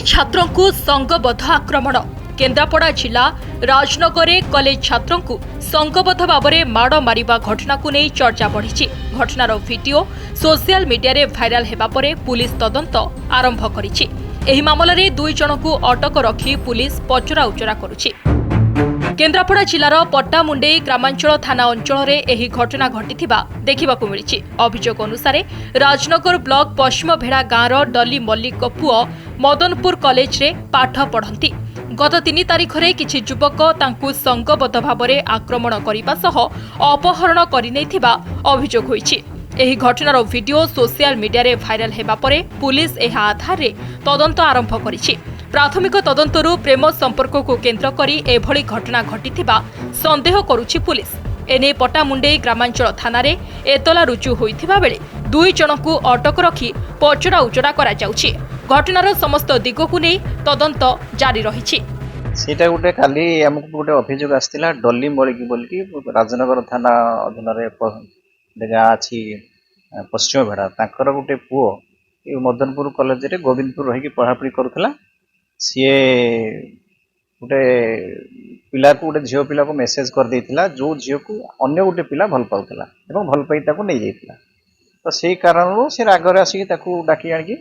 College छात्रों को संघबद्ध आक्रमण। केन्द्रापड़ा जिला राजनगर कॉलेज छात्रों को संघबद्ध भाव में माड़ मारिबा घटना को नहीं चर्चा बढ़ी। घटनार वीडियो सोशल मीडिया रे भाइराल हेबा परे पुलिस तदंत आरंभ करिछि। एही मामला रे 2 जन को अटक रखी पुलिस पचरा उचरा करुछि। केन्द्रापड़ा जिलार पट्टामुंडेई ग्रामांचल थाना अंचल रे एही घटना घटिथिबा देखिबाकू मिलिछि। अभियोग अनुसार राजनगर ब्लॉक पश्चिम भेड़ा गाँवर डली मल्लिक पुओ मदनपुर कॉलेज रे पाठ पढ़ंती। गत 3 तारिख रे किछि युवक तांकु संघबद्ध भाव में आक्रमण करने सह अपहरण करनेथिबा अभियोग होइछि। एही घटनार वीडियो सोशल मीडिया रे भाइराल हेबा परे पुलिस एहा आधार रे तदंत आरंभ करिछि। प्राथमिक तदंतरु प्रेम संपर्क को केन्द्र करी एभली घटना घटिथिबा संदेह करुछि पुलिस। एने पट्टामुंडेई ग्रामांचल थाना रे एतला रुजु होइथिबा बेले 2 जन को अटक रखी पचरा उचरा करा जाउछि। घटनार समस्त दिग को नै तदंत जारी रहिछि। सेटा गोटे काली हमको गोटे अभियोग आस्तिला डली मळिकी बोलकी राजनगर थाना अधीन रे जगह अछि पश्चिम भेड़ा तांकर गोटे पुओ मदनपुर कॉलेज रे गोविंदपुर रही पढ़ापढ़ी करुला। सी गोटे पिला को गोटे झील पिला को मेसेज कर देइतिला जो झील को अन्य गोटे पिला भल पाउतिला एवं भल पाई ताको नै जाइतिला। तो से कारण से रागरे आसिक ताको डाकी आनिकी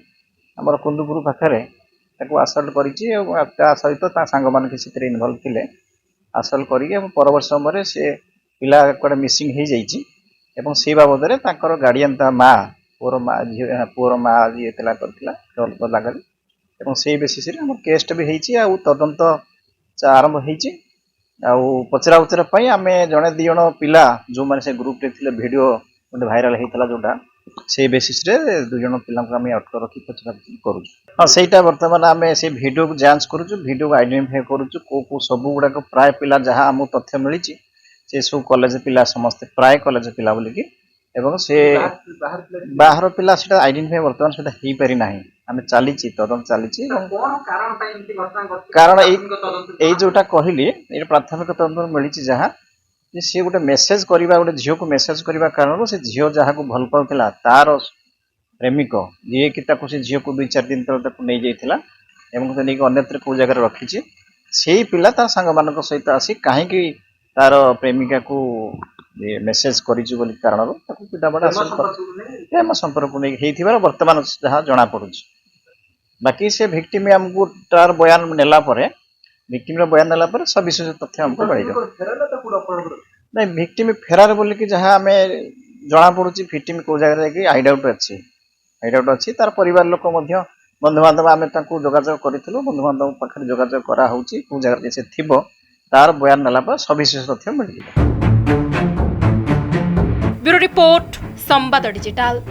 हमर कुंदुपुर पाखरे ताको असल्ट करिछि एवं ता सहित ता सांग मान के सितरे इन्वॉल्व थिले। असल्ट करिके परवर्ती समय से पिला कोड मिसिंग हे जाइछि एवं से बाबद रे ताकर गार्डियन ता मां पुअर मां जी एतला करथिला तो लागल एवं से बेसिस रे हमर केस भी हेछि आ तदंत आरंभ हेछि। आ पचरा उचरा पई आमे जणे 2 जण पिला जो माने से ग्रुप रे थिले वीडियो गोटे भाइराल हेतला जोटा से बेसिस रे 2 जण पिला को आमे अटक रखी पचरा करू। हां सेटा वर्तमान आमे से वीडियो को जांच करूछु, वीडियो को आइडेंटिफाई करूछु को सब गुडा को प्राय पिला जहां हम तथ्य मिलिछि से सब कॉलेज पिला समस्त प्राय कॉलेज पिला बोली कि एवं से बाहर पिला सेटा आइडेंटिफाई वर्तमान सेटा हेई पारि नाही। आमे चालीछि तदंत चालीछि कोन कारण पय एंती घटना घटि कारण एई जोटा कहिली ए प्राथमिक तदंत मिलिछि जहां जे से गोटे मेसेज करबा गोटे झियो को मेसेज करबा कारण से झियो जहां को भल पाउतिला तार प्रेमिक जे कि ताको से झियो को 2-4 दिन तक ताको नै जाइतिला एवं से नै अन्यत्र को जगह रखिछि। सेही पिला तार संग मानक सहित आसी काहे कि तार प्रेमिका को मेसेज करिछु बोली कारण ताको पिटा बडा प्रेम संपर्क नै हेइथिबार वर्तमान जहां जणा पडुछि। बाकी से विक्टिम हमको तार बयान नेला परे विक्टिम रो बयान नेला परे सब विशेष तथ्य हमको मिल नहीं विक्टिम फेरार बोली कि जहां हमें जणा पडुछि विक्टिम को जगह रे कि आइड आउट अछि तार परिवार लोक मध्य बंधु बांधव आमे ताको जोगाजोग करिथिलु। बंधु बांधव पाखरे जोगाजोग करा होउछि को जगह रे से थिबो तार बयान नेला पर सब विशेष तथ्य मिल। ब्यूरो रिपोर्ट संवाद डिजिटल।